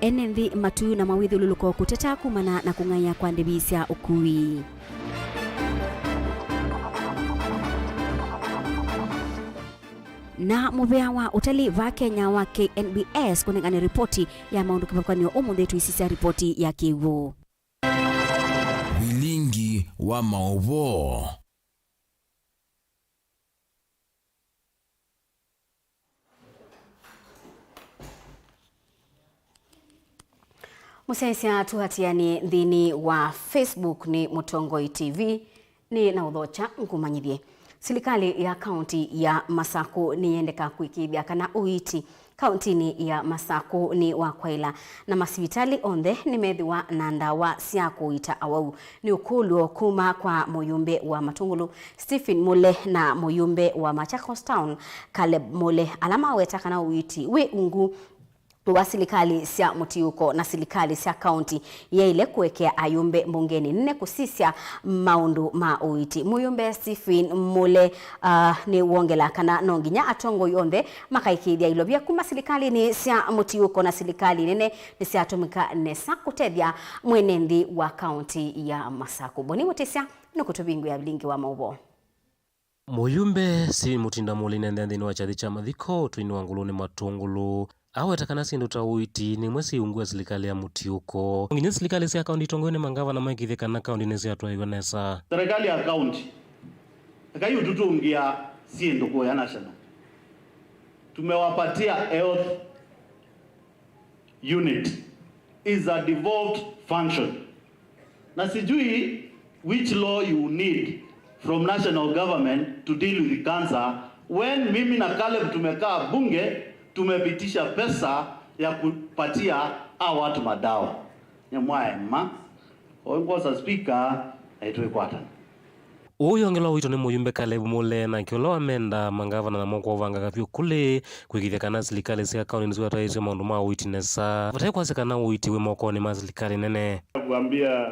Enenthi matu na mawithi luluko kuteta kumana na kung'aya kwa ndebisya ukui. Na muvea wa utalii va Kenya wa KNBS kunengane ripoti ya maundu kipapukaniyo umuthi tuisisa ripoti ya kiwu. Vilingi wa Mauvoo. Musaisia tuhatiani dhini wa Facebook ni Mutongoi TV ni na udhocha nkumanyithie. Serikali ya kaunti ya Masaku ni yendeka kuikithia kana uiti kauntini ya Masaku ni wakwaila na masivitali onthe ni methiwa na ndawa cia kuita awau ni ukuluo kuma kwa muyumbe wa Matungulu Stephen Mule na muyumbe wa Machakos Town Caleb Mule alama weta kana uiti we ungu wa serikali cia mutiuko na serikali cia kaunti yeile kuwekea ayumbe mbungeni nne kusisya maundu ma uiti. Muyumbe Stephen Mule ni wongela kana nonginya atongo yonthe makaikithia ilobia kuma serikali ni cia mutiuko na serikali nene ni cia tumika nesa kutethia mwenenthi wa kaunti ya Masaku. Boni mutesya nukutubingu ya Vilingi wa Mauvoo. Muyumbe si mutinda muli nendeni wa chathi cha mathiko tuini wangulu ni Matungulu aweta kana sindu ta uiti ni mwesi ungua serikali ya mutiuko nginya serikali cia kaunti tongone mangava na maikithia kana kaunti ni cia twa igonesa serikali ya kaunti akayu tutungia sindu kwa ya national tumewapatia health unit is a devolved function na sijui which law you need from national government to deal with cancer when mimi na Caleb tumekaa bunge tumepitisha pesa ya kupatia hao watu madawa nyamwaema ongoza speaker aitwe kwata uyo ngelo wito ni muyumbe Caleb Mule na kiolo amenda mangava na moko vanga kafyo kule kwikithia kana serikali cia kaunti nizwa taisha maundu ma witnessa vatai kwase kana uiti we moko ni ma serikali nene kuambia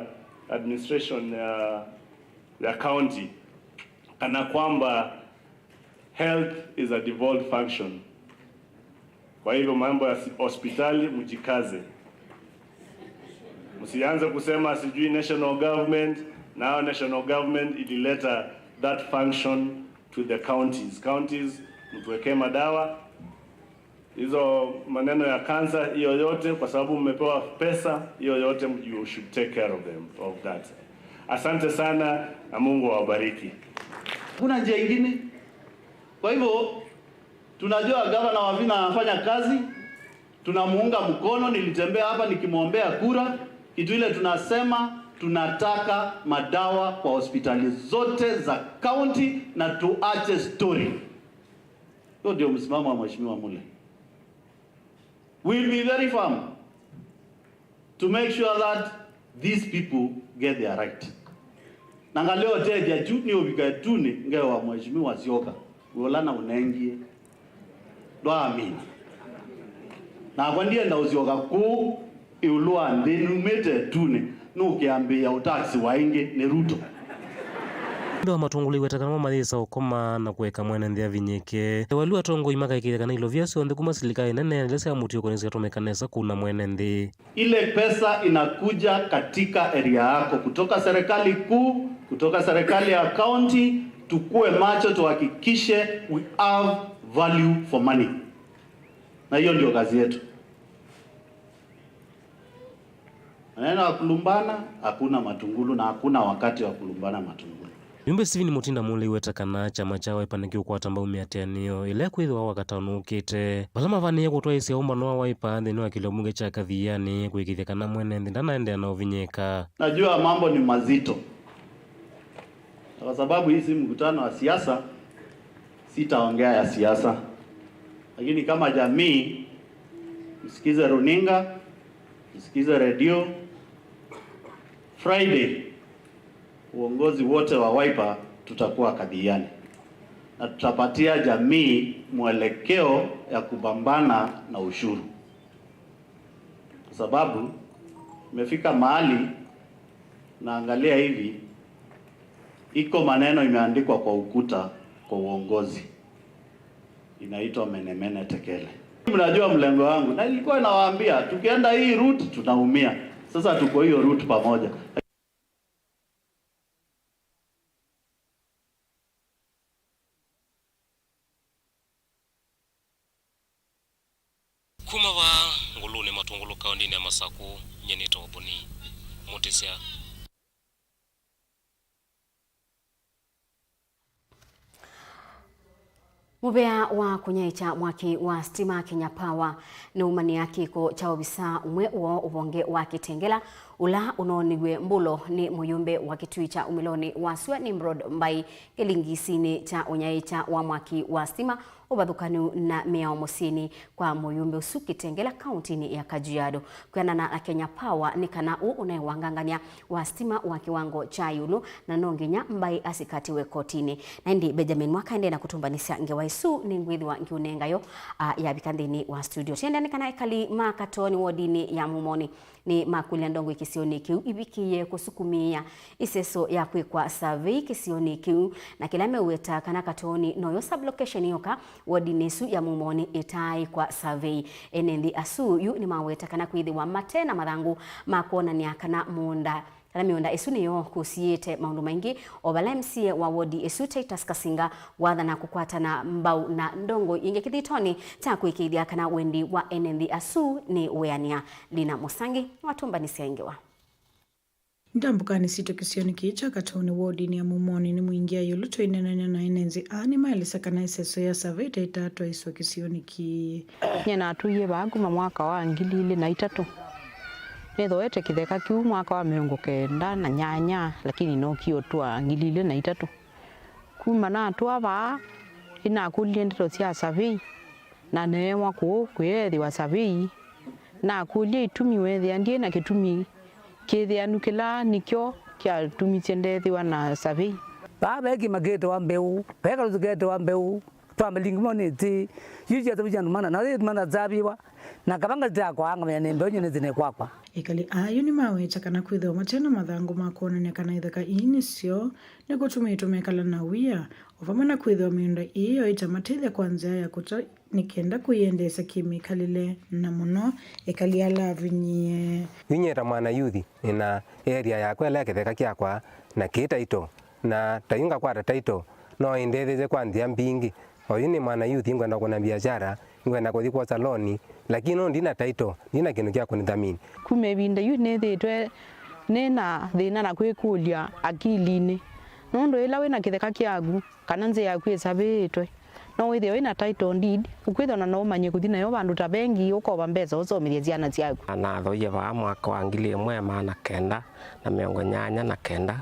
administration ya county kana kwamba health is a devolved function. Kwa hivyo mambo ya hospitali mjikaze. Msianze kusema sijui national government, now national government ilileta that function to the counties. Counties mtuwekee madawa. Hizo maneno ya cancer hiyo yote kwa sababu mmepewa pesa hiyo yote you should take care of them of that. Asante sana na Mungu awabariki. Kuna njia nyingine. Kwa hivyo tunajua gavana wa Vina anafanya kazi, tunamuunga mkono, nilitembea hapa nikimwombea kura, kitu ile tunasema tunataka madawa kwa hospitali zote za county na tuache story. Hiyo ndio msimamo wa Mheshimiwa Mule. We'll be very firm to make sure that these people get their right. Nangaleo teja juni obigatuni ngewa Mheshimiwa Sioka. Ulana unengie doami na kwandie nda uzioka ku iulua ndinu mete tune nukiambia utaxi wainge ni Ruto ndo Matungulu weta kana mathisa ukoma na kuweka mwene nthia vinyike walua tongo imaka ikithia kana ilo vyasi onthe kuma serikali nene nilese ya mutiuko nisi atomekanesa kuna mwene nthi ile pesa inakuja katika area yako kutoka serikali kuu kutoka serikali ya county. Tukue macho tuhakikishe we have value for money. Na hiyo ndio kazi yetu. Maneno ya kulumbana hakuna Matungulu na hakuna wakati wa kulumbana Matungulu. Yumbe Stephen Mutinda Mule weta kana chama chawe panekio kwa tamba umiatianio ile kwithwa wakatanukite balama vani gutwa isi omba no waipa thini wa kilomunge cha kathiani kwikithia kana mwene ndana ende na uvinyeka. Najua mambo ni mazito. Kwa sababu hii si mkutano wa siasa, sitaongea ya siasa. Lakini kama jamii, msikize runinga, msikize radio. Friday, uongozi wote wa Wiper tutakuwa kadhiani. Na tutapatia jamii mwelekeo ya kupambana na ushuru. Kwa sababu, imefika mahali, naangalia hivi, iko maneno imeandikwa kwa ukuta kwa uongozi. Inaitwa menemene tekele. Mnajua mlengo wangu, na nilikuwa nawaambia tukienda hii route tunaumia. Sasa tuko hiyo route pamoja. kuma wa ngulune matungulu kaundini ya Masaku nyenito obuni mutisia Mubea wa kunyaicha mwaki wa stima Kenya Power ni umania kiko cha obisa umwe uo ubonge wa Kitengela ula unonigwe mbulo ni muyumbe wa kitui cha umiloni wa Sua Nimrod mbai kilingisini cha unyaicha wa mwaki wa stima ubathukanu na mea omosini kwa muyumbe usu Kitengela kauntini ya Kajiado. Kuyanana na Kenya Power ni kana u unaiwangangania wa stima wa kiwango cha yulu na nonginya mbai asikatiwe kotini. Na ndi Benjamin Mwakaende na kutumbanisia ngewa isu ni ngwithi wa ngiunengayo ya bikandini wa studio. Tiendani kana ekali makatoni wodini ya mumoni ni makulia ndongo ikisioni kiu ibikiye kusukumia iseso ya kwikwa survey kisioni kiu na kilame uweta kana katoni noyo sublocation yoka wodinesu ya mumoni itai kwa survey enendi asu yu ni maweta kana kwithi wa matena mathangu makona ni akana munda kana miunda isu niyo kusiete maundu maingi obala MCA wa wodi isu Titus Kasinga wathana kukwatana mbau na ndongo inge kithitoni ta kuikithia kana wendi wa enendi asu ni weania Lina Musangi watumbanisia ingewa Ndambukani sito kisioni kicha katoni wodi ni ya mumoni ni muingia yuluto inenanya na inenzi ani maelisa kana iseso ya savete itatu iso kisioni ki nyena atuye bagu mwaka wa 2003 nethoete kitheka kiu mwaka wa 19 lakini no kio twa 2003 kuma na twa ba ina kulie ndito cia survey na newa kwethi wa survey na kulie itumi wethi andie na kitumi kethia nukila nikyo kya tumitende wana survey baba mageto wa mbeu peka lugeto wa mbeu twambelingi moneti yiji atabijana mana zabiwa na kabanga takwa anga mene mbeu nyene zine kwakwa ikali ayu ni mawecha kana kwitho matena mathangu makona ne kana ithaka inisio ne gutumitumekala na wia ovamana kwitho miunda iyo itamatithia kwanza ya kuta nikenda kuyendesa kimikalile na muno ikali ala vinyera mwana yuthi ina area ya kwela kitheka kyakwa na kitaito na tayunga kwa taito no indetheze kwa ndia mbingi oyu ni mwana yuthi ngwenda kuna biashara ngwenda kuthi kwa saloni lakini no ndina taito ndina kintu kya kunithamini kumebinda yu nethitwe nena thina na kwikulia akilini nondo ila wina kitheka kyagu kana nze yaku isabitwe no withio ina title deed ukwitho na no manye kuthina yo bandu ta bengi ukoba mbeza usomirie ciana ciaku na thoye ba mwaka wa 1989 na 1989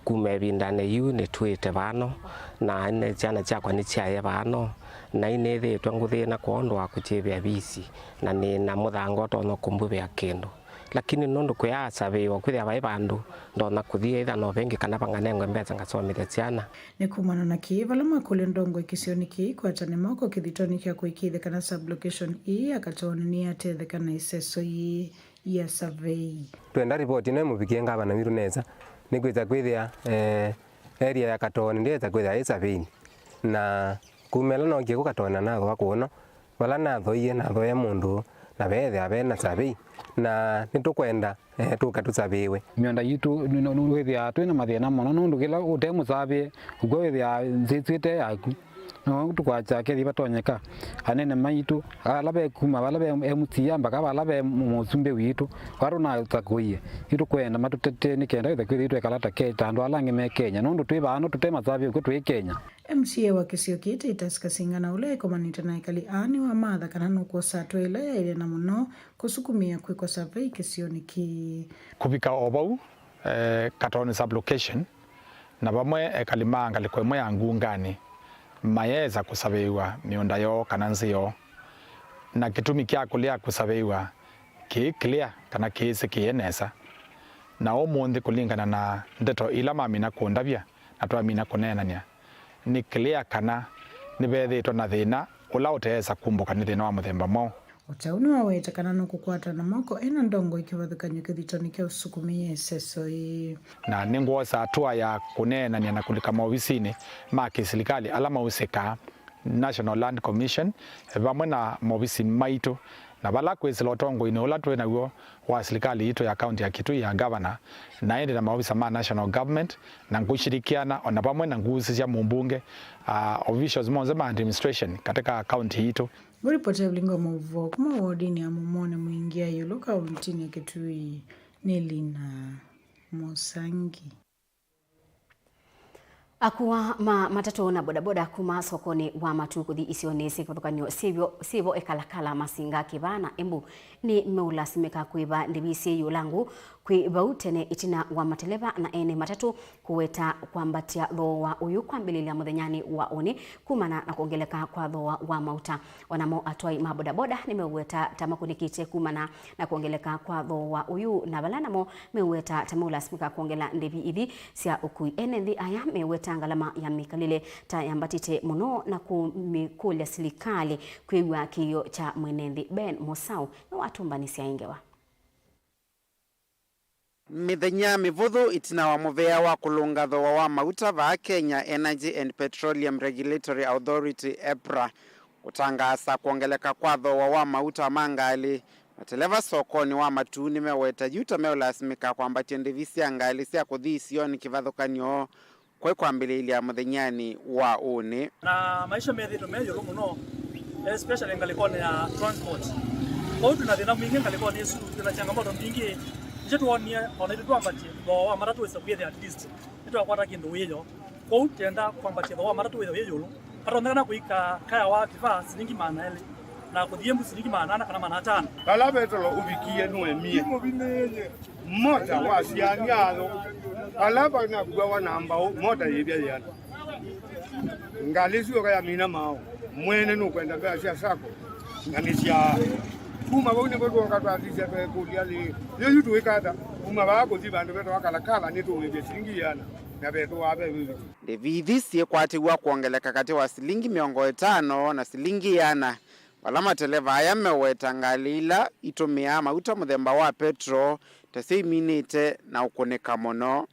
kumebindane yu ni twite bano na ine ciana ciakwa ni ciaye bano na ine thitwe nguthina kuondwa kuchibia bisi na ni na muthango tono kumbubia kindu lakini nondo kwa survey wakwithia bai bandu ndona kuthia itha no bengi kana banganengwe mbeza ngasomithia ciana ni kumana na kivala makule ndongo ikisioni ki kwatane moko kithitoni kya kuikithe kana sublocation akatoni ni atethe kana iseso ya survey twenda report ino mubikie ngaba na miru neza ni kwitha kwithia area ya katoni ndeza kwithia survey na kumela no kiego katona na thwa kuno wala na thoye na thoya mundu na bethe abena survey na nitukwenda tukatusabiwe mionda yitu nuwithia twina mathina mono nundu kila utemu sabe ugwe withia nzitwite yaku no tukwacha kethi batonyeka anene maitu alabe kuma alabe emutia mpaka alabe musumbe witu waru na takuye yitu kwenda matutete nikenda ithakwithu twekalata keta andu alangi me Kenya nundu twibano tutema sabe uko twi Kenya MCA wa Kisiokite Titus Kasinga na ule komanita na ikali ani wa madha kana nuko satwe ile na muno kusukumia kwiko survey kisioni ki kubika obau katoni sublocation na bamwe ekalimanga likwemwe angungani mayeza kusabiwa miunda yo kana nzio na kitumi kya kulia kusabiwa ki clear kana kisi kienesa na omundi kulingana na ndeto ila mamina kundabia na twamina kunenania ni clear kana nibethitwo na thina ula utesa kumbuka ni thina wa muthemba mo utauni waweta kana nukukwata na moko ena ndongo ikiwathukanywa kithitoni kya usukumia iseso na ninguosa hatua ya kunenania na kulika maofisini ma kiserikali ala mausika National Land Commission vamwe na mobisi maitu na bala kwesela utongo ine ula twena guo wa serikali itu ya county ya Kitui ya governor na ende na maofisa ma national government na kushirikiana ona pamwe na nguzi cia mumbunge officials monze ma administration katika county itu. Ripoti ya Vilingi wa Mauvoo kuma wodini ya mumone muingia yulo kaunti ya Kitui Nelina Musangi. Akuwa matatu na bodaboda kuma sokoni wa matukuthi isionesi kuthukanio sivyo ekalakala masinga kibana embu ni meulasimika kuiba ndibisi yulangu kuiba utene itina wa mateleva na ene matatu kuweta kwambatia dhoa uyu kwambililia muthenyani wa oni kumana na kuongeleka kwa dhoa wa mauta wanamo atwai mabodaboda ni meweta tamakunikite kumana na kuongeleka kwa dhoa uyu na balanamo meweta tamulasimika kuongela ndibi ithi sia ukui enendi aya meweta ngalama ya mikalile ta yambatite muno na kumikulia serikali kuigwa kiyo cha mwenendi Ben Mosau na watumbanisia ingewa. Mithenya mivuthu itina wa muvea wa kulunga dhoa wa mauta va Kenya Energy and Petroleum Regulatory Authority EPRA kutangaza kuongeleka kwa dhoa wa mauta mangali mateleva sokoni wa matuni meweta yuta meulasimika kwambatia ndivisi angali sia kuthi sioni kivathukanio kwa kwambililia muthenyani wa uni na maisha methito meyo muno especially ngalikone ya transport kwa hiyo tunathina mwingi ngalikone yesu tuna changamoto nyingi nje tuonie ona ile tuambatie dhoa maratu wesa kwethe at least ndio akwata kindu wiyo kwa hiyo tenda kwambatie dhoa maratu wethe wiyo patonekana kuika kaya wa kifa silingi maana ele na kuthiembu silingi maana kana maana 5 kala betolo ubikie no emie mota wa sianyalo alaba na gwa namba mota yebya yana ngalisi okaya mina mao mwene no kwenda bya sako nganisya kuma bone bodo ngatwatise be kuliali yo yutu wekata kuma bako zibantu beto wakalakala neto webya silingi yana na beto wabe bibi David sie kwatiwa kuongeleka kati wa silingi 500 na silingi yana wala mateleva aya meweta ngalila itumia mauta muthemba wa petro taseiminite na ukoneka muno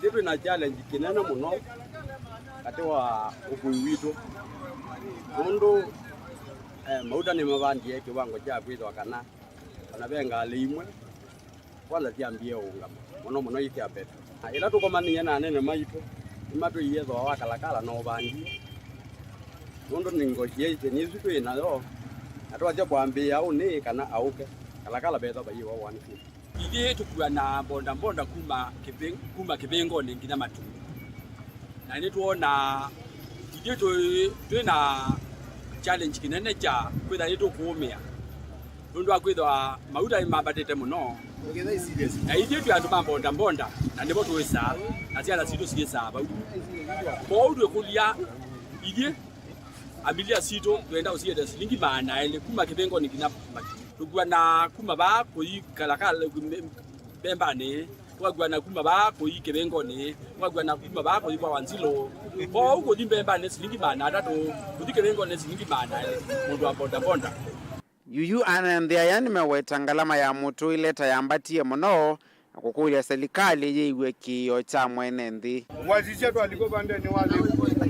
Ditu na challenge kinene muno kati wa ukui witu mundu mauta ni mabandie kiwango cha kwitwa kana benga limwe kwanza tiambie unga muno ikia petro ila tukomania na nene maitu imatu yezo wa kalakala no bangi mundu ningotiete nizu twina yo atwaje kwambia uni kana auke kalakala betho bayiwa wani ide tukua na bonda kuma kibengo ningina matu na ni tuona ide twina challenge kinene cha kwitha ni tukumia nundu akwitha mauta imambatite muno na ide twandu bonda na ndipo twisa na ciana citu cigisaba kwa udu kulia ide abilia sito twenda usiete silingi maana ile kuma kibengo ningina matu tukua na kuma ba kuikalakala bembane twagwa na kuma ba kuikebengo ne twagwa na kuma ba kuikwa wanzilo kwa uko dimbembane silingi maana atatu kudikebengo ne silingi maana mundu abonda yuyu anandia yani meweta ngalama ya mutu ileta yambatie muno na kukulia serikali yiwe kiyo cha mwenendi wazisha twaliko bande ni wale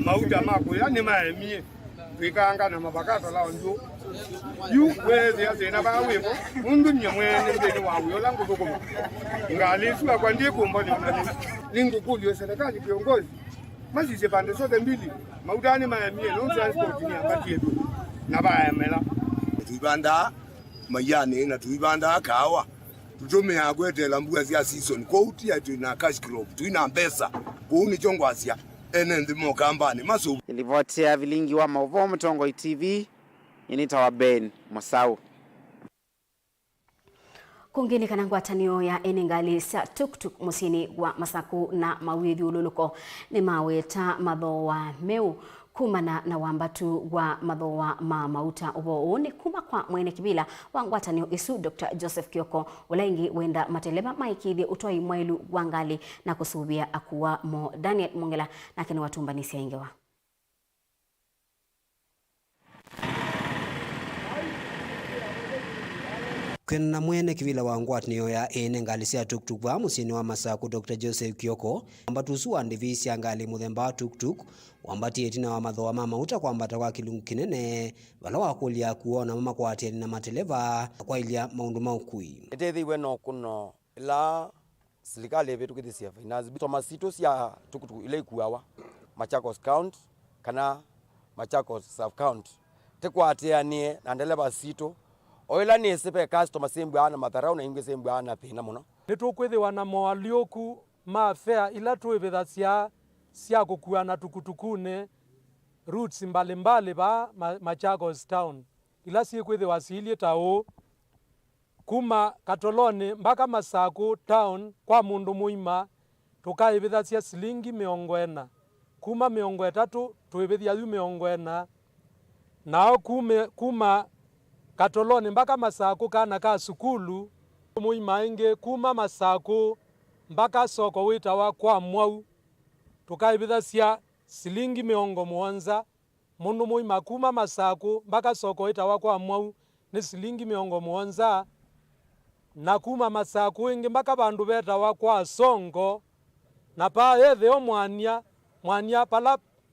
mauta mako yani maemie vikanga na mabakato lao ndio yu wezi azena bawepo mundu nyamwene mbeni wawe yolangu dokoma ngalisu akwandie kumboni ningukuli serikali kiongozi mazise pande zote mbili maudani mayamie no transport ni apati yetu na bayamela tuibanda mayane na tuibanda kawa tutume agwetela mbuga cia season kwa utia tuna cash crop tuina pesa kuuni chongwasia enendi mo kambani maso ilivotea Vilingi wa Mauvoo Mtongo TV inita wa Ben Mosau kungini kana ngwatanio ya enengali sa tuktuk musini wa masaku na mawithi ululuko ni maweta madhoa meu kumana na wambatu wa madhoa mauta ubo ni kuma kwa mwene kibila wa ngwatanio isu Dr. Joseph Kioko ulaingi wenda mateleba maikidhi utoi mwailu wangali na kusubia akuwa mo Daniel Mongela na kini watumbanisi ingewa. Kwena mwene kivila wa ngwatanio ya ene ngali cia tuktuk wa musini wa Masaku Dr. Joseph Kioko ambatusu wa ndivisi ya ngali muthemba wa tuktuk wambatie tina wa mathoa ma mauta kwambata kwa kilungu kinene vala wakulia kuona mama kwatiani na mateleva kwa ilia maundu maukui ethethiwe no kuno la serikali vetu kithisia finance bito masito cia tuktuk ile ikuawa Machakos County kana Machakos Sub County tekwatianie na ndeleva sito oila ni sepe customer sembu ana matharau na inge sembu ana thina muno nitukwithiwa na moalioku ma fair ila twivitha cia kukuana tukutukune routes mbalimbali ba Machakos town ila cikwithiwa ciilie tao kuma Katoloni mpaka Masaku town kwa mundu muima tukaivitha cia silingi 40 kuma 30 twivithia yu 40 nao kuma Katoloni mpaka Masaku kana ka sukulu muima ingi kuma Masaku mpaka soko witawa kwa Mwau tukaivitha cia silingi 70 mundu muima kuma Masaku mpaka soko witawa kwa Mwau ni silingi 70 na kuma Masaku ingi mpaka bandu betawa kwa Songo na pa etheo mwanya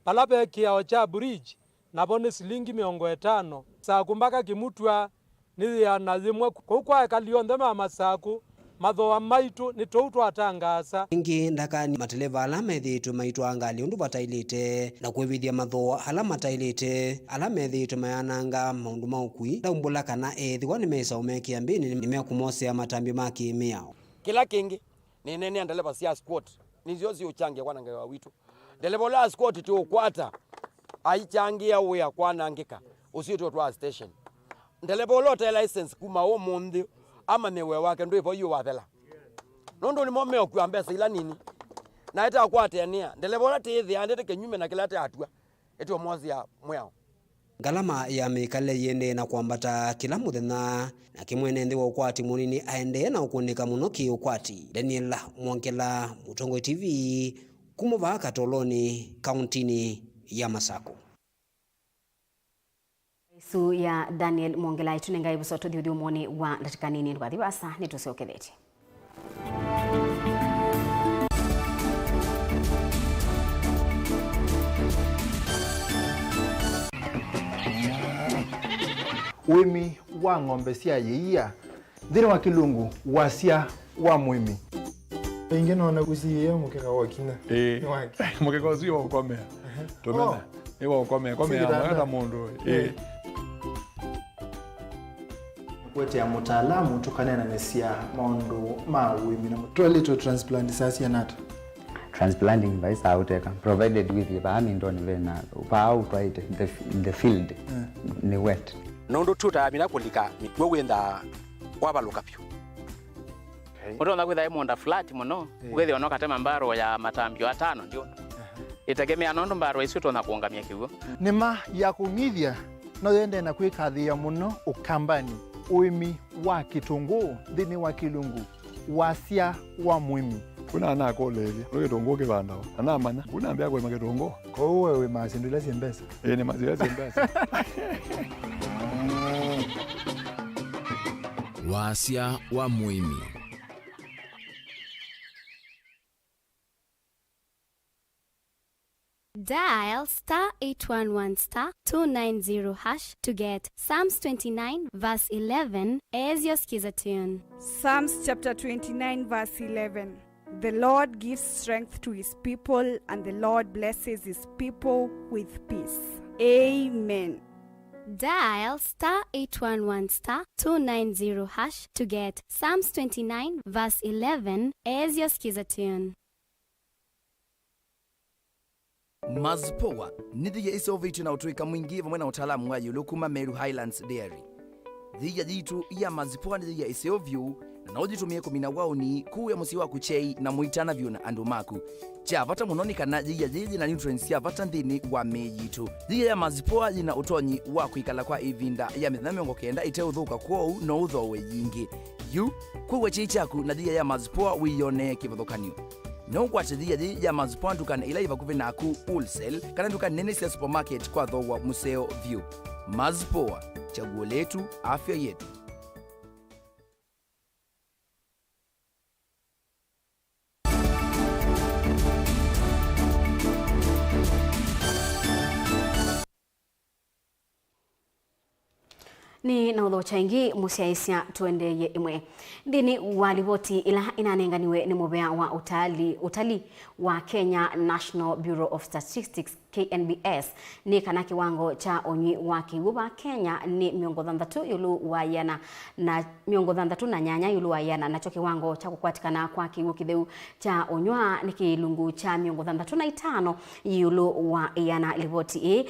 pala bekiao cha bridge nabo ni silingi 50 Masaku mpaka Kimutwa ni yana zimwe kwa kalionthe ma Masaku mathoa maitu ni toutu atangasa ingi ndakani mateleva ala methitu maitu angali undu batailite na kwivithia mathoa ala matailite ala methitu mayananga maundu maukui daumbula kana ethiwa ni mesa umekia mbini ni mekumosea matambi ma kimiao kila kingi ni nene ndeleva cia squat ni ziozi uchangia kwa nangewa witu ndeleva la squat tu ukwata aichangia uya kwa nangika usito twa station ndeleva lote license kuma o mundi ama newe wake ndo ivo yu wathela nondo ni momeo kwa mbesa ila nini na eta kwatenia ndeleva tethi andete kenyume na kila atua eto mozi ya mwao ngalama ya mikale yende na kwambata kila muthenya na kimwene ndi wa ukwati munini aende na ukunika muno ki ukwati Daniel Mwongela Mutongo TV kumuva Katoloni kauntini ya Masaku Su ya Daniel Mwongela itunenga ibusoto diudi umoni wa ndatikanini ndwathi basa nitusiokethete Wimi wa ng'ombe cia yeia thini wa kilungu wasia wa mwimi ingi nona guciye mukeka wa kina mukeka ucio wa ukomea tumena ni wa ukomea mwana mundu kwete ya mutaalamu tukanena nesia maundu ma wimi na mutolito transplant sasa nata transplanting by sauteka provided with the ndoni vena upau right the field ni wet nondo tuta mina kulika mitwe wenda wabaluka pyo Utonda kwitha imonda flat muno ugethi onoka tema mbaro ya matambio 5 ndio itegemea nondo mbaro icio tona kuongamia kiugo nima ya kunyithia no yende na kwikathia muno ukambani uimi wa kitungu thini wa kilungu wasia wa mwimi kuna ana kolevya lo kitungu kibanda ana manya kuna ambia kwa kitungu kwa wewe masindula simbesa ni mazira simbesa wasia wa mwimi Dial *811 *290# to get Psalms 29 verse 11 as your skiza tune. Psalms chapter 29 verse 11. The Lord gives strength to his people, and the Lord blesses his people with peace. Amen. Dial *811 *290# to get Psalms 29 verse 11 as your skiza tune. Mazpoa nithiya isoviti na utuika mwingi vamwe na utaalamu wa yulukuma Meru Highlands Dairy. Thiya jitu ya mazpoa nithiya isovyu na nojitumie kumina wauni kuu ya musi wa kuchei na muitana vyu na andu maku. Cha vata munoni kana thiya jiji na nutrients ya vata nthini wa mejitu. Thiya ya mazpoa yina utonyi wa kuikala kwa ivinda ya mithenya 90 ite uthuka kwou no uthowe yingi. Yu kuwa chei chaku na thiya ya mazpoa wiyone kivuthukanio. No kwatithia thi ya mazpoa ndukana ila ivakuvi naku wholesale kana ndukana nene cia supermarket kwa thowa museo view. Mazpoa, chaguo letu, afya yetu. ni na udho chaingi musiaisia tuendeye imwe. Dini walivoti ila inanenganiwe ni mubea wa utali wa Kenya National Bureau of Statistics KNBS ni kana kiwango cha onyi wa kiwuba Kenya ni miongo thandatu yulu wayana na miongo thandatu na nyanya yulu wayana nacho kiwango cha kukwatikana kwa kiwu kitheu cha onywa ni kilungu cha miongo thandatu na itano yulu wayana livoti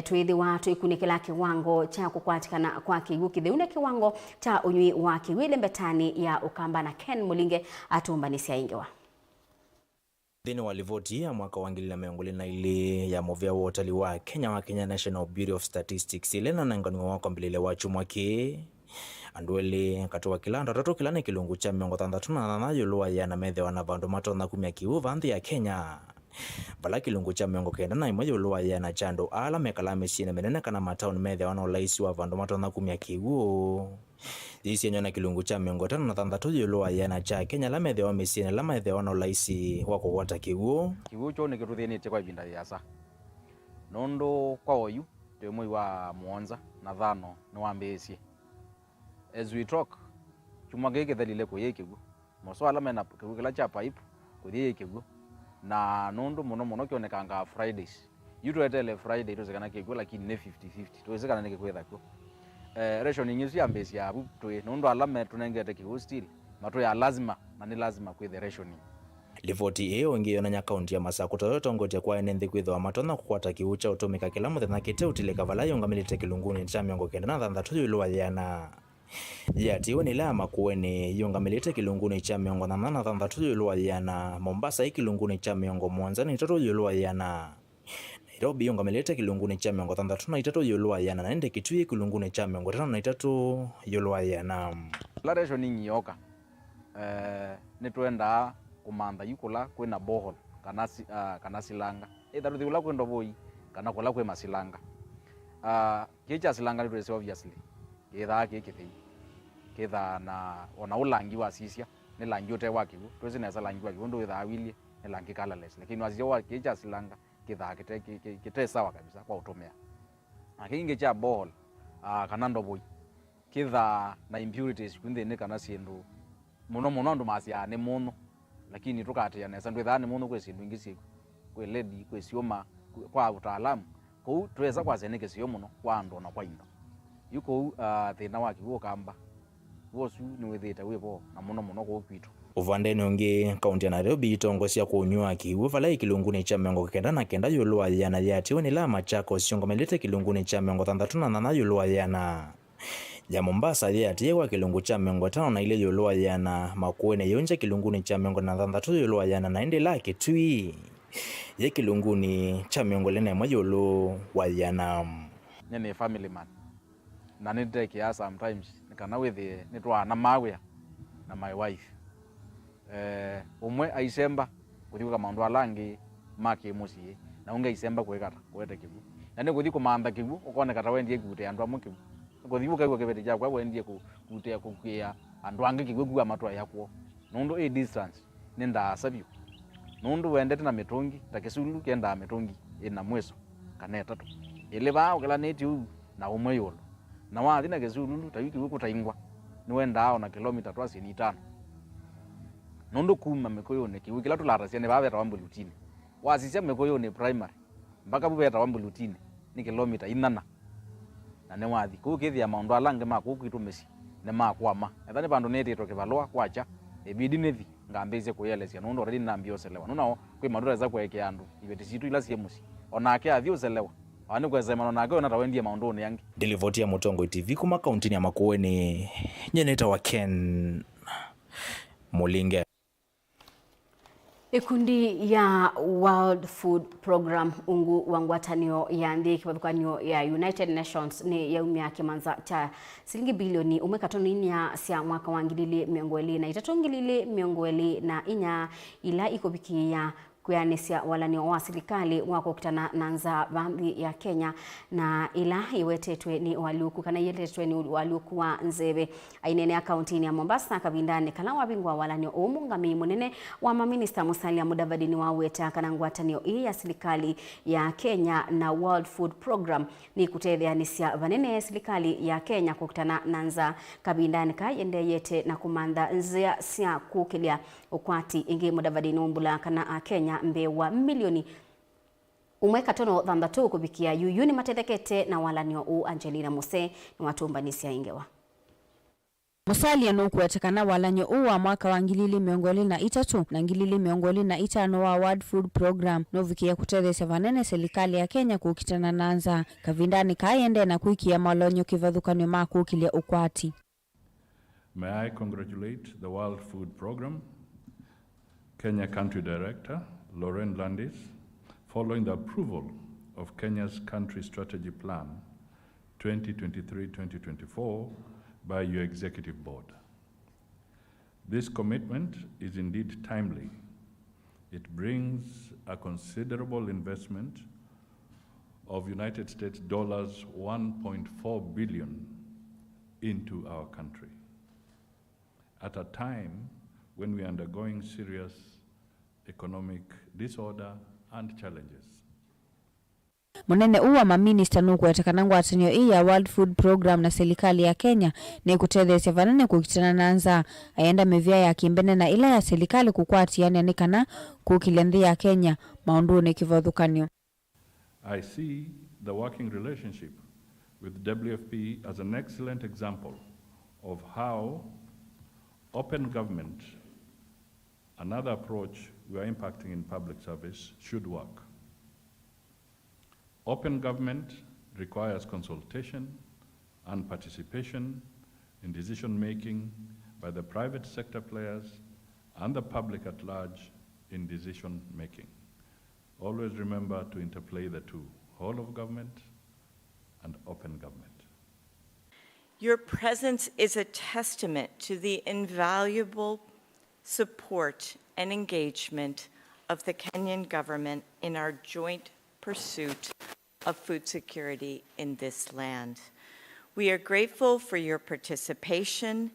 tuithi wa tuikunikila kiwango cha kukwatikana kwa kiwu kitheu na kiwango cha onywi wa kiwile mbetani ya Ukamba na Ken Mulinge atumbanisia ingewa. Dini walivoti ya mwaka wa 2022 ya Mauvoo utali wa Kenya National Bureau of Statistics ilena nanganiwa wako mbilile wa chumwaki andwele katoa kilanda tatu kilane kilungu cha miongo thandatu na yuluwa ya na methe wana vandu matona kumya kiuva nthi ya Kenya vala kilungu cha miongo kenda na imwe yuluwa ya na chando ala mekalame sine menene kana matauni methe wana ulaisi wa vandu matona kumya kiwu Disi nyona kilungu cha miongo tano na thandatu yuluwa ya na cha Kenya la methe wa mesine la methe wana ulaisi wako wata kiwu cho ni kiruthinite kwa ibinda yasa nondo kwa oyu te mwi wa muonza na thano ni wambesie as we talk chuma gege thalile ko yekigu moso ala mena kugila cha pipe kuthi yekigu na nondo muno kionekanga Fridays yuto etele Friday to zekana kigu lakini ne 50-50 to zekana ne kikwetha ko rationing isi ambesia abu to nondo ala me tunengete kigu still mato ya lazima na ni lazima kwethe rationing Livoti eo ngiyo na nyakaunti ya Masako toyotongotia kwa enenthi kwithwa matona kukwata kiucha utumika kila muthenya kite utile kavala yongamilite kilunguni cha miongo kenda na thandatu yuluwa yana yatiwe ni la makuene yongamilite kilunguni cha miongo na thandatu yuluwa yana Mombasa kilunguni cha miongo mwanza ni tatu yuluwa yana Nairobi yongamilite kilunguni cha miongo thandatu na itatu yuluwa yana naende Kitui kilunguni cha miongo tano na itatu yuluwa yana la rationing yoka nitwenda kumanda yukula kwena bohol kana silanga either thula kwenda boy kana kula kwe masilanga kicha silanga ni obviously either kikithi kitha na ona ulangi wa sisia ni langi ote wakigu twezi na salangi wakigu ndo either awilie ni langi colorless lakini wazio wa kicha silanga kitha kite sawa kabisa kwa utomea akinge cha bohol kana ndo boy kitha na impurities kwinde ne kana sindu muno ndo masia ne muno lakini tukatia nesa ndwethani muno kwesindu ingisi kwe lady kwesioma kwa utaalamu ko tweza kwa zeneke sio muno kwa ndo na kwa indo yuko thina waki wo kamba wosu ni wetheta wepo na muno ko kwitu uvandeni ungi kaunti ya Nairobi itongosia kunywa kiwu vala ikilunguni cha miongo kenda na kenda yuluwa yana yatiwe ni la Machako siongomelete kilunguni cha miongo thandatu na yuluwa yana ya Mombasa yatiwa kilungu cha miongo tano na ile yuluwa yana Makuene yonja kilunguni cha miongo na thandatu yuluwa yana naende la Kitui ye kilunguni cha miongo lene mwa yuluwa yana nyene family man na nite kia sometimes nikana wethi nitwa na mawe na my wife umwe aisemba kuthika maundu alangi make musie na unge isemba kwekata kwete kibu na ne kuthi kumanda kibu ukone kata wendie kute andu amukibu kuthibuka kwa kibete jakwa wendie kutea kukia andu ange kigwegwa matwa yakwo nondo a distance nenda sabio nondo wendete na mitungi takisulu kenda mitungi ina mweso kana tatu ile ba ukala neti na umwe yolo na wathi na kisulu tayiki kutaingwa ni wenda na kilomita 5 nondo kuma mekoyo ne kiwikila tularasia ne baveta wambulutini wasisia mekoyo ne primary mpaka buveta wambulutini ni kilomita 4 na ne wathi kukithia maundu alange makukwitu mesi ne makwama ethani bandu netito kibalwa kwacha ebidi nethi ngambeze kuyelesia nondo already nambio selewa nonao kwi madura za kweke andu ibeti situ ila siemusi onake athio selewa ani kwezema onake ona tawendie maundu yangi Delivoti ya Mutongo TV kuma kauntini ya Makueni nyeneta wa Ken Mulinge. Ikundi ya World Food Program ungu wangwatanio ya ndi kibathukanio ya United Nations ni ya umia kimanza cha silingi bilioni umekatoni ya sia mwaka wa 2023 na 2024 ila ikobiki ya kuyanisya walanio wa serikali wako kutana na nza baadhi ya Kenya na ila iwetetwe ni waliuku kana yetetwe ni waliuku wa nzebe ainene akaunti ya Mombasa kabindane kala wabingwa walanio umungami munene wa maminista Musalia Mudavadi ni waweta kana ngwatanio ya serikali ya Kenya na World Food Program ni kutetheanisya vanene serikali ya Kenya kukutana na nza kabindane ka yende yete na kumanda nzia sia kukilia ukwati ingi Mudavadi numbula kana Kenya mbewa milioni umweka tono thandatu kubikia yuyuni matethekete na walanio u Angelina Muse ni watumbanisia ingewa. Musalia nukuwetekana walanyo uwa mwaka wa 2023 na 2025 wa World Food Program novikia kutethesya vanene serikali ya Kenya kukitana nanza kavindani kayende na kuikia malonyo kivathukanio ma kukilia ukwati. May I congratulate the World Food Program, Kenya Country Director, Lauren Landis, following the approval of Kenya's Country Strategy Plan 2023-2024 by your Executive Board. This commitment is indeed timely. It brings a considerable investment of United States dollars 1.4 billion into our country at a time when we are undergoing serious economic disorder and challenges. Munene uwa maminista nukuwetekana ngwatanio ya World Food Program na serikali ya Kenya ni kutethesya vanene kukitana nanza ayenda mevia ya kimbene na ila ya serikali kukwatiani anikana kukilia nthi ya Kenya maundu ni kivathukanio. I see the working relationship with WFP as an excellent example of how open government, another approach we are impacting in public service, should work. Open government requires consultation and participation in decision-making by the private sector players and the public at large in decision-making. Always remember to interplay the two, whole of government and open government. Your presence is a testament to the invaluable support and engagement of the Kenyan government in our joint pursuit of food security in this land. We are grateful for your participation,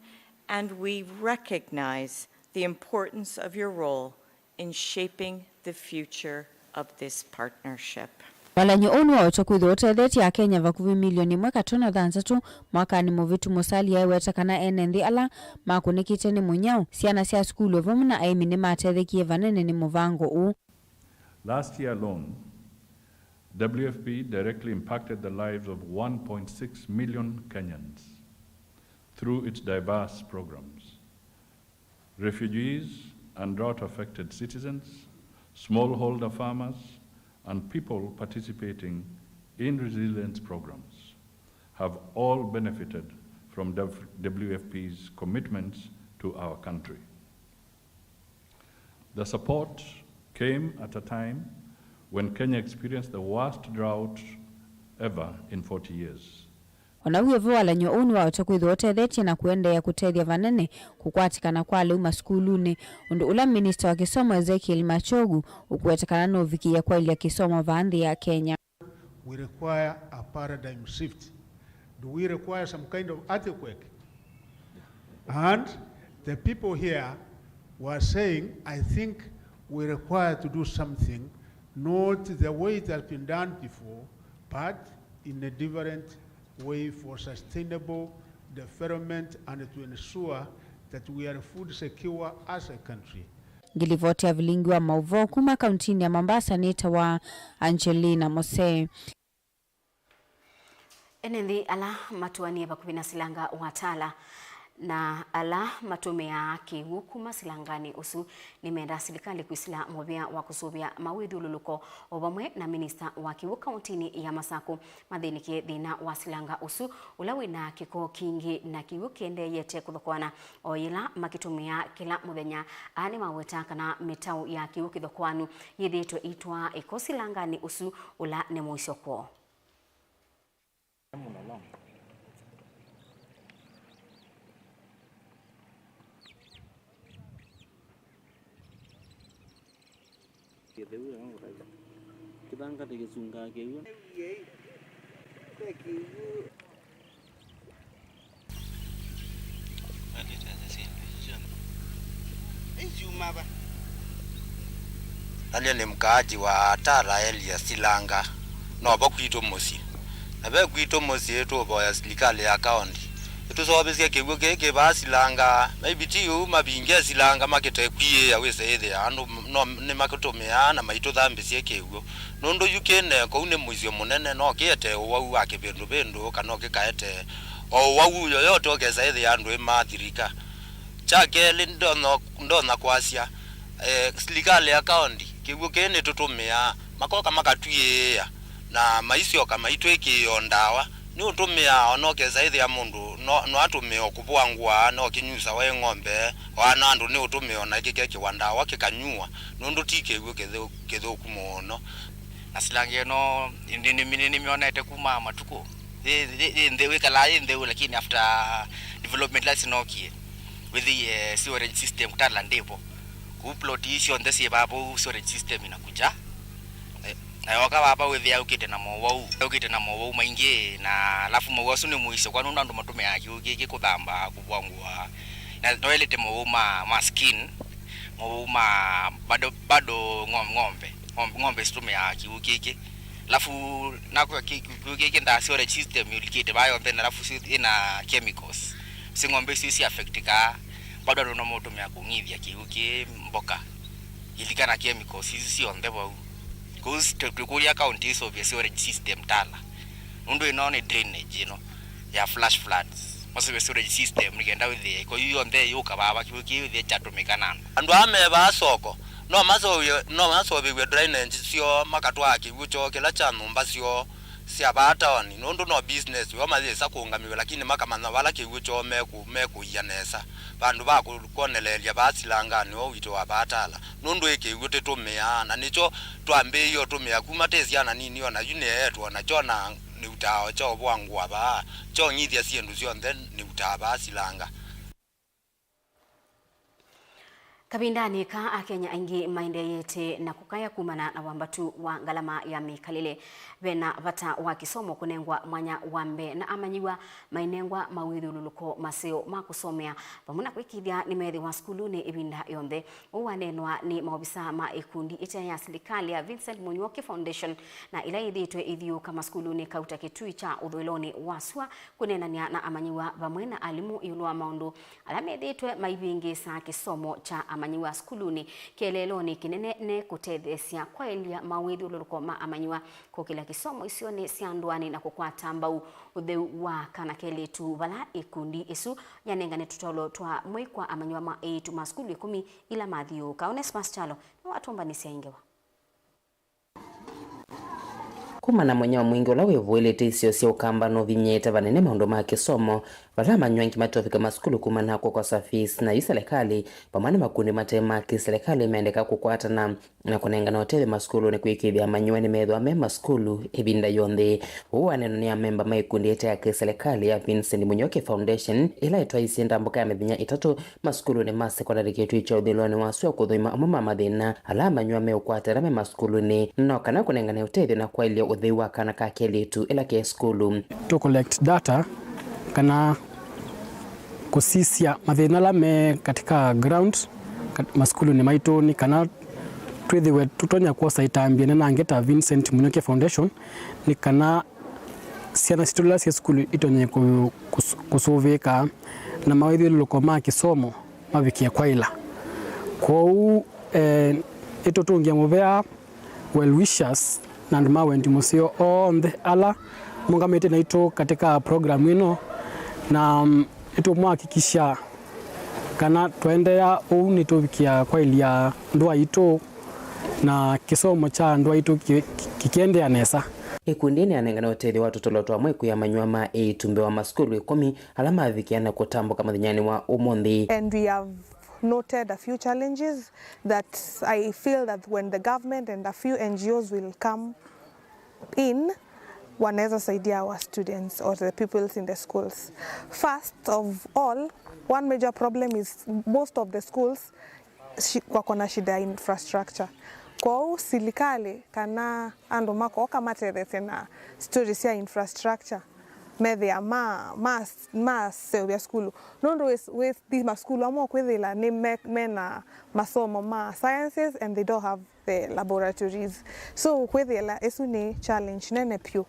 and we recognize the importance of your role in shaping the future of this partnership. Walanyo onu wa uchakwithu utetheti ya Kenya vakuvi milioni mweka tono thanzatu mwaka ni muvitu Musalia iwetekana ene nthi ala makunikite ni munyao siana sia skulu vamuna aimi ni matethekie vanene ni muvango u. Last year alone, WFP directly impacted the lives of 1.6 million Kenyans through its diverse programs. Refugees and drought-affected citizens, smallholder farmers, and people participating in resilience programs have all benefited from WFP's commitments to our country. The support came at a time when Kenya experienced the worst drought ever in 40 years. Wanawivu walanyo onu wa uchakwithu utetheti na kuendea kutethia vanene kukwatikana kwa leuma skuluni undu ula minista wa kisomo Ezekiel Machogu ukuwetekana na uvikia kwa ili ya kisomo vaandhi ya Kenya. We require a paradigm shift. Do we require some kind of earthquake? And the people here were saying, I think we require to do something, not the way it has been done before, but in a different way for sustainable development and to ensure that we are food secure as a country. Ngilivoti ya Vilingi wa Mauvoo kuma kauntini ya Mombasa nita wa Angelina Muse. Enendi ala matuani hapa kupina silanga watala na ala matumea kiwuku masilangani usu nimeenda serikali kuisila mwabia wa kusubia mawidhu luluko obamwe na minista wa kiwu kauntini ya Masako madhiniki dhina wa silanga usu ulawina kiko kingi na kiwu kiende yete kuthokwana oyila makitumia kila muthenya ani maweta kana mitau ya kiwu kithokwanu yithitwe itwa ikosilangani usu ula ne muisoko. Alia ni mkaaji wa Tara Elia Silanga no bakwito mosi abe kwito mosi eto boya serikali ya county eto so besia kegwo keke ba Silanga maybe tiyo mabinge Silanga makete kwiye ya wese ethe ando no ne makotomea na maito thambe sie kegwo nondo yukene ko une muzio munene no kiete wau wake bendo kana kikaete o wau yoyote ogeza ethe ando emathirika chake ndona kwasia serikali ya county kigwo kene tutumia makoka makatuye na maisio kama itweke yondawa ni utumia onokeza ithi ya mundu no atumia okubwangwa no kinyusa wa ng'ombe wana andu ni utumia na kike kiwandawa kikanyua nundu tikegwo ketho kumuno na Silanga no ni mionete kuma matuko they kala lakini after development let's nokie with the sewerage system kutala ndipo kuplot issue on the babu sewerage system inakuja na waka baba wewe ukite na Mauvoo maingie na alafu Mauvoo sune muiso kwa nundu matume yake ukike kuthamba kubwangwa na toilet Mauvoo ma skin Mauvoo bado ng'ombe stume yake ukike alafu na kwa ukike nda sewerage system ulikite bayo then alafu ina chemicals sing'ombe sisi affectika bado ndo moto mya kungithia kiuki mboka ilikana chemicals sisi on the wall cause tukuria counties of sewerage system tala ndo inaone drainage ya flash floods maso sewerage system nigenda with ko hiyo nde yuka baba kiuki with chatumikana andu ame ba soko no maso biwe drainage sio makatwa kibucho kila cha numba sio sia batoni nundu no business wa mazisa kungamiwe lakini makamana wala kibucho meku yanesa bandu bakukonelelia ba Silanga ni wito wa batala nundu eke gute tumia na nicho twambe iyo tumia kumatesiana nini ona yune yetu na chona ni utao cho bwangwa ba cho nyithia siendu sio then ni utaba Silanga kabindani ka akenya aingi mainde yete na kukaya kumana na wambatu wa ngalama ya mikalile bena bata wa kisomo kunengwa mwanya wambe na amanyiwa mainengwa mawithululuko maseo makusomea pamuna kwikithia ni methi wa skuluni ibinda yonthe uwanenwa ni maobisa ma ikundi ita ya serikali ya Vincent Munyoki Foundation na ila ithitwe ithio kama skuluni kauta kitui cha uthoiloni waswa kunenania na amanyiwa bamwe na alimu yulwa maundu alame ithitwe maibingi sa kisomo cha amanyiwa skuluni keleloni kinene ne kutethesia kwa elia mawithululuko ma amanyiwa kokila kisomo isione siandwani na kukwata mbau utheu wa kana keletu bala ikundi isu yanengane tutolo twa mwikwa amanyiwa ma 8 maskulu 10 ila mathio kaones maschalo na watu mbanisia ingewa kumana mwenyewa mwingi ula wivuilite isio sia ukamba no vinyete vanene maundu ma kisomo vala manywangi matofika maskulu kumana kwa safis na serikali pamana makundi matema kiserikali imeendeka kukwatana na kunengana hoteli maskulu ni kuikithia manywa ni methwa me maskulu ibinda yonthe huwa neno ni memba maikundi ete ya kiserikali ya Vincent Munyoki Foundation ila itwa isienda mbuka ya mithinya itatu maskulu ni ma secondary kitu cha uthiloni waswa kuthoima amama mathina ala manywa me ukwatera me maskulu ni no kana kunengana hoteli na kwa ile uthiwa kana ka keletu ila ke skulu to collect data kana kusisia mathina la me katika ground maskulu ni maitoni kana twithiwe tutonya kwa saitambia na ngeta Vincent Munyoki Foundation ni kana siana situla sia skulu itonye kusuvika na mawithululuko ma kisomo mavikia kwaila kwa ito tungia muvea well wishers na mawendi musio on the ala mungamete na ito katika program ino na ito mwakikisha kana tuendea uni tuvikia kwailia ndwa ito na kisomo cha ndwa ito kikiendea nesa ikundini anengana hoteli watu tolotwa mweku ya manywa ma 8 mbe wa maskulu 10 alama avikiana kutambuka mathinyani wa umonthi. And we have noted a few challenges that I feel that when the government and a few NGOs will come in, wanaweza saidia our students or the pupils in the schools. First of all, one major problem is most of the schools wako na shida infrastructure. Kwa serikali kana ando mako kamaterete na stories ya infrastructure methia ma seubia skulu nondo with these skulu amo kwithila ni mena masomo ma sciences and they don't have the laboratories, so kwithila esu ni challenge nene pio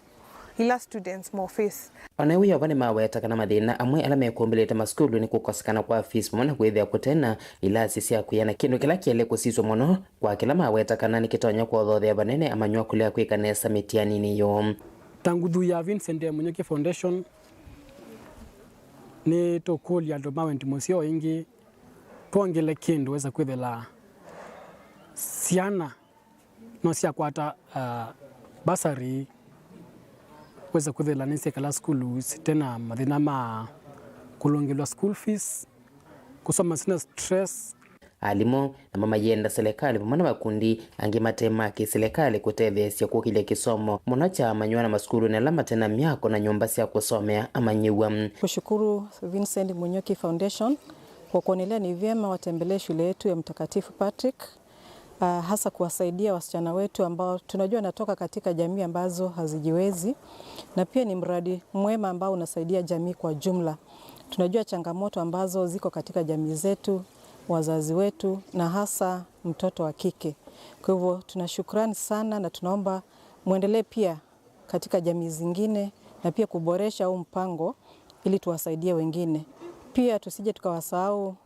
ila students more face. Onewe yobane maweta kana mathina amwe ala mekombelete maskulu ni kukosekana kwa fees mona kwithia kutena ila sisi akuyana kindu kila kiele kusiswa muno kwa kila maweta kana nikitonya kwa thothe banene amanywa kulia kwikanesa mitiani ni yo. Tanguthu ya Vincent Munyoki Foundation ni tokulia ndo mawenti musio ingi tuongele kindu weza kwithela siana no sia kwata basari weza kwithela nise kala skulu tena mathina ma kulongelwa school fees kusoma sina stress. Alimo na mama yenda serikali pamana makundi angi matema ki serikali kutethesia kukile kisomo muno cha manywana maskulu na lama tena myako na nyumba sia kusomea amanyiwa. Kushukuru Vincent Munyoki Foundation kwa kuonelea ni vyema watembelee shule yetu ya Mtakatifu Patrick, hasa kuwasaidia wasichana wetu ambao tunajua natoka katika jamii ambazo hazijiwezi, na pia ni mradi mwema ambao unasaidia jamii kwa jumla. Tunajua changamoto ambazo ziko katika jamii zetu, wazazi wetu na hasa mtoto wa kike. Kwa hivyo tunashukrani sana na tunaomba muendelee pia katika jamii zingine na pia kuboresha huu mpango ili tuwasaidie wengine. Pia tusije tukawasahau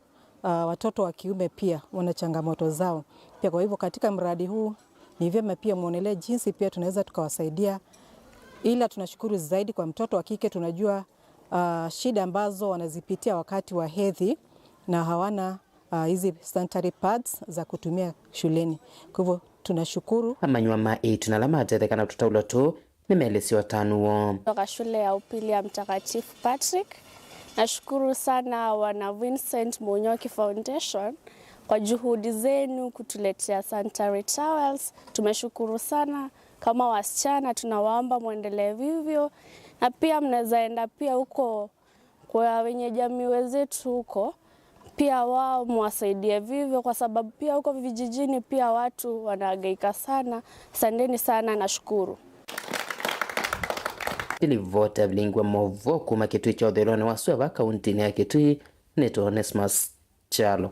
watoto wa kiume pia wana changamoto zao. Pia kwa hivyo katika mradi huu ni vyema pia muonelee jinsi pia tunaweza tukawasaidia, ila tunashukuru zaidi kwa mtoto wa kike. Tunajua shida ambazo wanazipitia wakati wa hedhi na hawana hizi sanitary pads za kutumia shuleni. Kwa hivyo tunashukuru. Amanywa ma 8 na lama atetekana tutaulo tu nimelesiwa tanuo. Kutoka shule ya upili ya Mtakatifu Patrick. Nashukuru sana wana Vincent Munyoki Foundation kwa juhudi zenu kutuletea sanitary towels. Tumeshukuru sana. Kama wasichana tunawaomba muendelee vivyo, na pia mnaweza enda pia huko kwa wenye jamii wenzetu huko pia wao mwasaidie vivyo, kwa sababu pia huko vijijini pia watu wanahangaika sana. Asanteni sana, nashukuru. Ilivota Vilingi wa Mauvoo kuma Kitui cha Uthelone waswa kaunti ya Kitui neto Onesmus Chalo.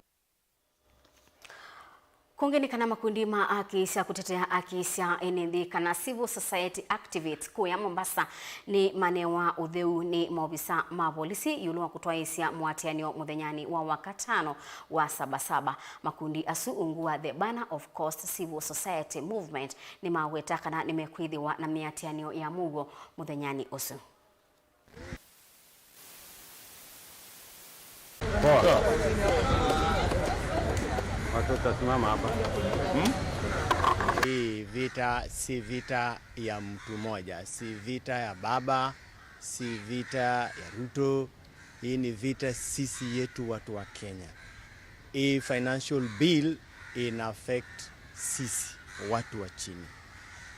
Kungeni kana makundi ma akisha kutetea akisha enendi kana civil society activists kuya Mombasa ni manewa utheu ni maobisa ma polisi yulwa kutwaisia mwatianio muthenyani wa wakatano wa sabasaba. Makundi asu ungua the banner of coast civil society movement ni maweta kana nimekwithiwa na miatianio ya Mauvoo muthenyani usu. Watoto simama hapa. Hii vita si vita ya mtu moja, si vita ya baba, si vita ya Ruto. Hii ni vita sisi yetu watu wa Kenya. Hii financial bill ina affect sisi watu wa chini.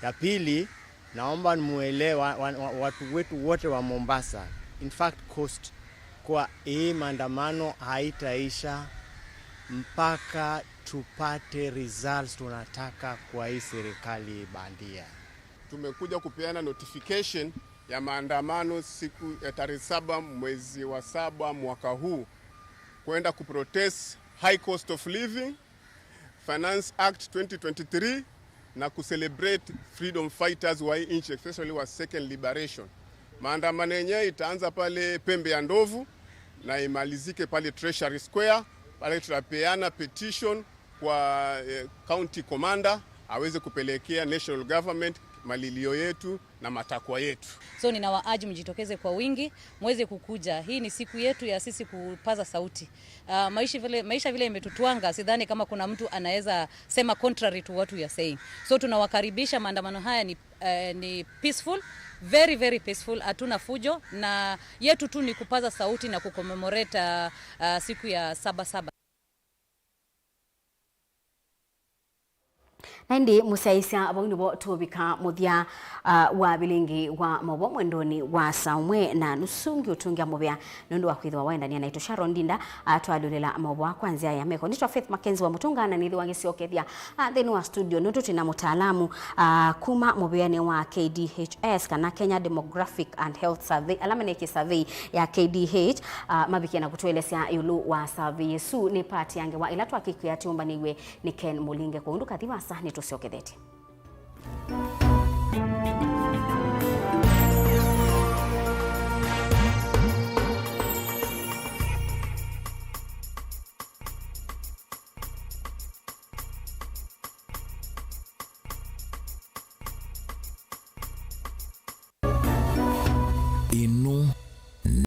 Ya pili, naomba muelewa watu wetu wote wa Mombasa, in fact coast, kwa hii maandamano haitaisha mpaka tupate results tunataka kwa hii serikali bandia. Tumekuja kupeana notification ya maandamano siku ya tarehe 7 mwezi wa 7 mwaka huu kwenda kuprotest high cost of living, Finance Act 2023 na kucelebrate freedom fighters wa hii nchi, especially wa second liberation. Maandamano yenyewe itaanza pale Pembe ya Ndovu na imalizike pale Treasury Square. Pale tutapeana petition kwa county commander aweze kupelekea national government malilio yetu na matakwa yetu. So ninawaaji mjitokeze kwa wingi, muweze kukuja. Hii ni siku yetu ya sisi kupaza sauti. Maisha vile imetutwanga, sidhani kama kuna mtu anaweza sema contrary to what we are saying. So tunawakaribisha. Maandamano haya ni peaceful, very very peaceful, hatuna fujo, na yetu tu ni kupaza sauti na kucommemorate siku ya 7/7. Naindi musaisia abawinibo tubika muthia wa Vilingi wa Mauvoo mwendoni wa saumwe na nusungi utungia mubea nundu wa kwithwa waendania na Sharon Ndinda twalulela Mauvoo kwanzia ya meko nditwa Faith MAKENZI wa mutunga na nithi wangiciokethia thini wa studio nundu tina mutaalamu kuma mubeani wa KDHS kana Kenya Demographic and Health Survey alamaneki survey ya KDH mabikia na kutuelesea yulu wa survey yesu ni pati yange wa ila twakikuya tiumba niwe ni Ken Mulinge kwa undu kathiwa sa ni tusiokethete.